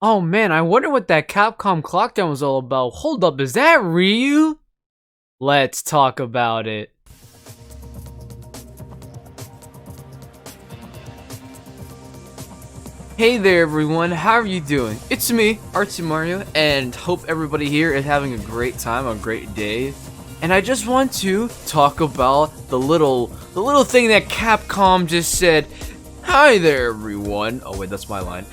Oh man, I wonder what that Capcom clock down was all about. Hold up, is that Ryu? Let's talk about it. Hey there everyone, how are you doing? It's me, Artzie Mario, and hope everybody here is having a great time, a great day. And I just want to talk about the little thing that Capcom just said. Hi there everyone. Oh wait, that's my line.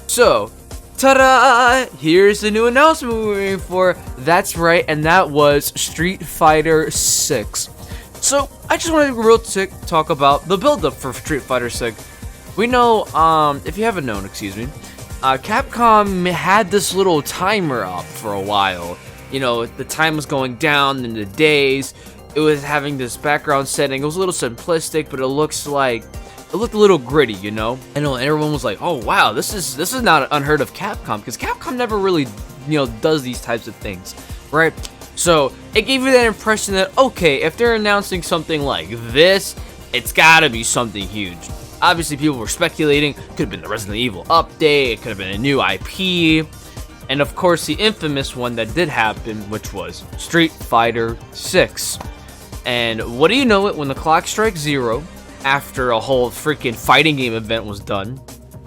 So, ta-da! Here's the new announcement we were waiting for. That's right, and that was Street Fighter 6. So, I just wanted to real quick talk about the build-up for Street Fighter 6. We know, if you haven't known, excuse me, Capcom had this little timer up for a while. You know, the time was going down in the days. It was having this background setting. It was a little simplistic, but it looked a little gritty, you know. I know, and everyone was like, "Oh wow, this is not unheard of Capcom," because Capcom never really, does these types of things, right? So it gave you that impression that okay, if they're announcing something like this, it's gotta be something huge. Obviously, people were speculating. Could have been the Resident Evil update. It could have been a new IP. And of course, the infamous one that did happen, which was Street Fighter 6. And what do you know it, when the clock strikes 0, after a whole freaking fighting game event was done,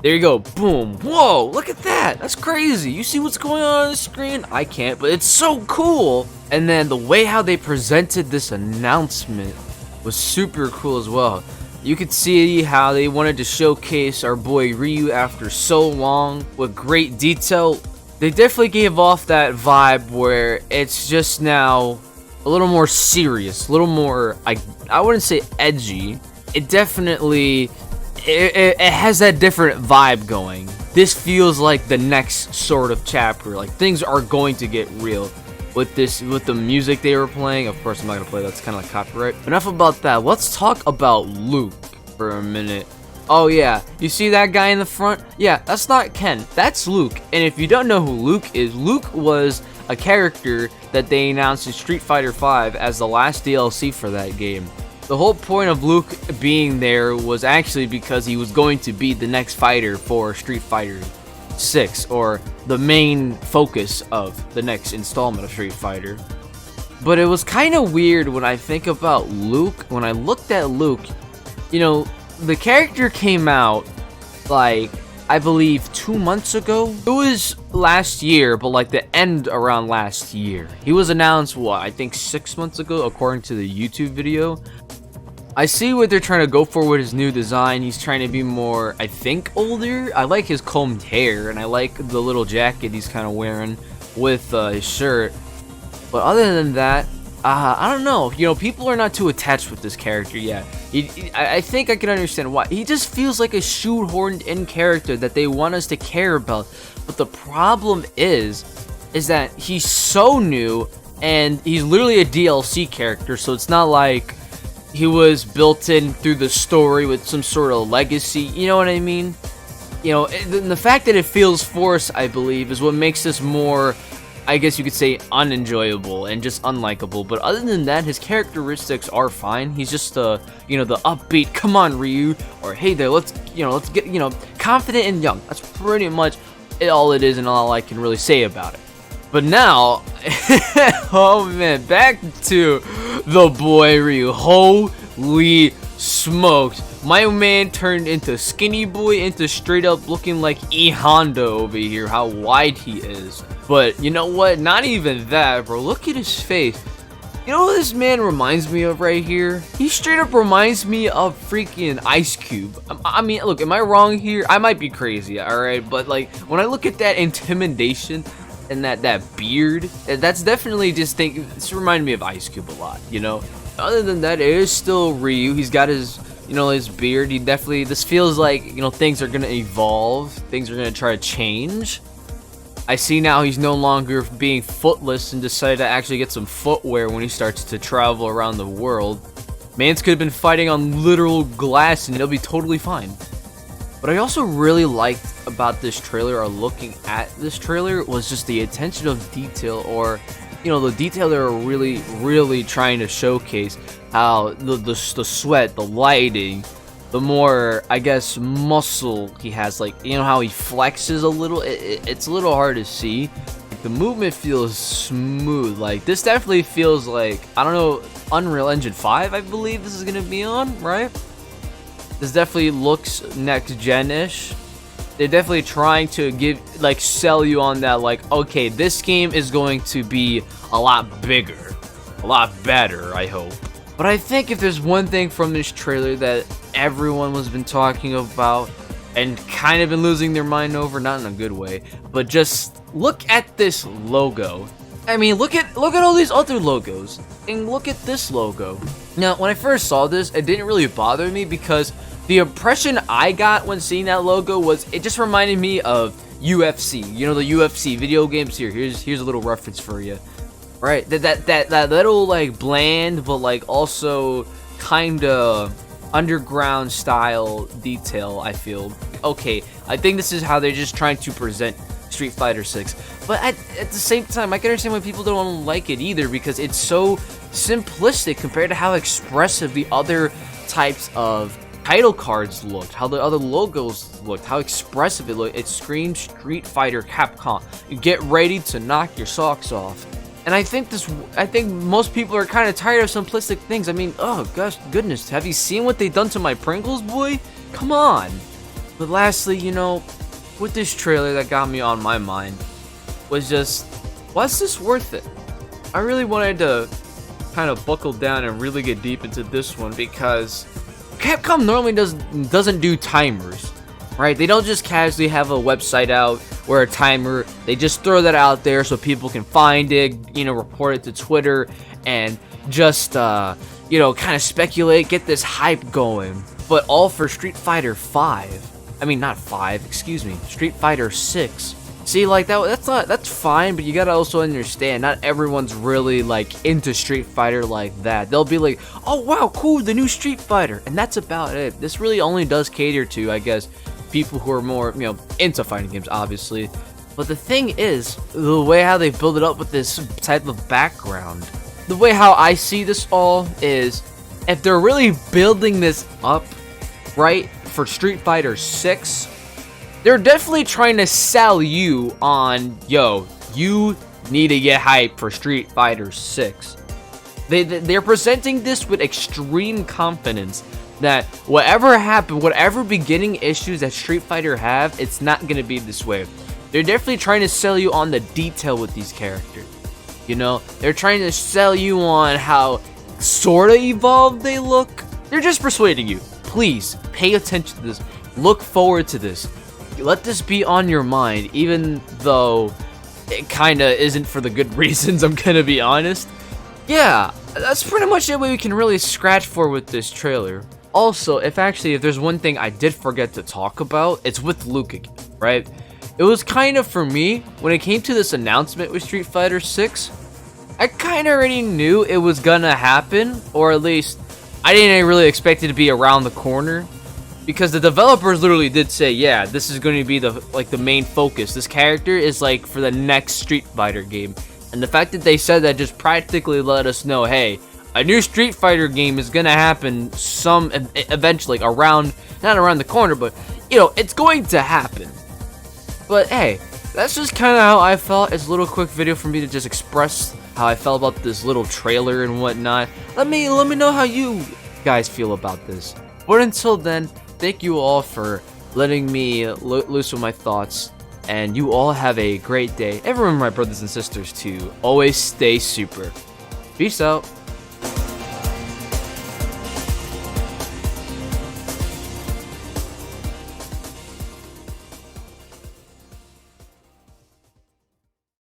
there you go, boom, whoa, look at that, that's crazy. You see what's going on the screen? I can't, but it's so cool. And then the way how they presented this announcement was super cool as well. You could see how they wanted to showcase our boy Ryu after so long with great detail. They definitely gave off that vibe where it's just now a little more serious, a little more, I wouldn't say edgy. It definitely, it has that different vibe going. This feels like the next sort of chapter. Like, things are going to get real with the music they were playing. Of course, I'm not gonna play that. It's kind of like copyright. Enough about that. Let's talk about Luke for a minute. Oh yeah, you see that guy in the front? Yeah, that's not Ken. That's Luke. And if you don't know who Luke is, Luke was a character that they announced in Street Fighter 5 as the last DLC for that game. The whole point of Luke being there was actually because he was going to be the next fighter for Street Fighter 6, or the main focus of the next installment of Street Fighter. But it was kind of weird when I think about Luke. When I looked at Luke, the character came out, like, I believe 2 months ago. It was last year, but like the end around last year. He was announced, what, I think 6 months ago, according to the YouTube video. I see what they're trying to go for with his new design. He's trying to be more, I think, older. I like his combed hair, and I like the little jacket he's kind of wearing with his shirt. But other than that, I don't know. People are not too attached with this character yet. I think I can understand why. He just feels like a shoehorned in character that they want us to care about. But the problem is that he's so new, and he's literally a DLC character, so it's not like he was built in through the story with some sort of legacy, you know what I mean? The fact that it feels forced, I believe, is what makes this more, I guess you could say, unenjoyable and just unlikable. But other than that, his characteristics are fine. He's just the upbeat, come on Ryu, or hey there, let's get, confident and young. That's pretty much all it is and all I can really say about it. But now, oh man, back to the boy Ryu. Holy smokes. My man turned into skinny boy, into straight up looking like E Honda over here, how wide he is. But you know what? Not even that, bro. Look at his face. You know what this man reminds me of right here? He straight up reminds me of freaking Ice Cube. I mean, look, am I wrong here? I might be crazy, alright? But like, when I look at that intimidation and that beard, that's definitely this reminded me of Ice Cube a lot, Other than that, it is still Ryu. He's got his his beard. This feels like, things are gonna evolve. Things are gonna try to change. I see now he's no longer being footless and decided to actually get some footwear when he starts to travel around the world. Mans could have been fighting on literal glass and it'll be totally fine. What I also really liked about this trailer, or looking at this trailer, was just the attention of detail, or the detail they were really trying to showcase. How the sweat, the lighting, the more, I guess, muscle he has. Like, you know how he flexes a little? It's a little hard to see. The movement feels smooth. Like, this definitely feels like, I don't know, Unreal Engine 5, I believe this is gonna be on, right? This definitely looks next gen-ish. They're definitely trying to sell you on that, like, okay, this game is going to be a lot bigger, a lot better, I hope. But I think if there's one thing from this trailer that everyone has been talking about and kind of been losing their mind over, not in a good way, but just look at this logo. I mean, look at all these other logos, and look at this logo. Now, when I first saw this, it didn't really bother me because the impression I got when seeing that logo was it just reminded me of UFC. You know, the UFC video games. Here's a little reference for you. Right, that little like bland but like also kind of underground style detail. I feel okay. I think this is how they're just trying to present Street Fighter 6. But at the same time, I can understand why people don't like it either, because it's so simplistic compared to how expressive the other types of title cards looked, how the other logos looked, how expressive it looked. It screams Street Fighter Capcom. Get ready to knock your socks off. And I think most people are kind of tired of simplistic things. I mean, oh gosh, goodness, have you seen what they've done to my Pringles, boy? Come on. But lastly, you know, with this trailer that got me on my mind was just, was this worth it? I really wanted to kind of buckle down and really get deep into this one because Capcom normally doesn't do timers, right? They don't just casually have a website out or a timer. They just throw that out there so people can find it, you know, report it to Twitter, and just, you know, kind of speculate, get this hype going. But all for Street Fighter 5. I mean, not 5, excuse me, Street Fighter 6. See, like, that's fine, but you gotta also understand, not everyone's really, like, into Street Fighter like that. They'll be like, oh, wow, cool, the new Street Fighter, and that's about it. This really only does cater to, I guess, people who are more, you know, into fighting games, obviously. But the thing is, the way how they build it up with this type of background, the way how I see this all is, if they're really building this up, right, for Street Fighter 6, they're definitely trying to sell you on, yo, you need to get hype for Street Fighter 6. They're presenting this with extreme confidence that whatever happened, whatever beginning issues that Street Fighter have, it's not going to be this way. They're definitely trying to sell you on the detail with these characters. You know, they're trying to sell you on how sort of evolved they look. They're just persuading you. Please, pay attention to this. Look forward to this. Let this be on your mind, even though it kind of isn't for the good reasons, I'm going to be honest. Yeah, that's pretty much it we can really scratch for with this trailer. Also, if there's one thing I did forget to talk about, it's with Luke again, right? It was kind of, for me, when it came to this announcement with Street Fighter 6, I kind of already knew it was gonna happen, or at least, I didn't really expect it to be around the corner, because the developers literally did say, yeah, this is going to be the main focus. This character is like for the next Street Fighter game. And the fact that they said that just practically let us know, hey, a new Street Fighter game is gonna happen eventually, not around the corner, but, you know, it's going to happen. But hey, that's just kind of how I felt. It's a little quick video for me to just express how I felt about this little trailer and whatnot. Let me know how you guys feel about this. But until then, thank you all for letting me loose with my thoughts. And you all have a great day. And remember, my brothers and sisters, to always stay super. Peace out.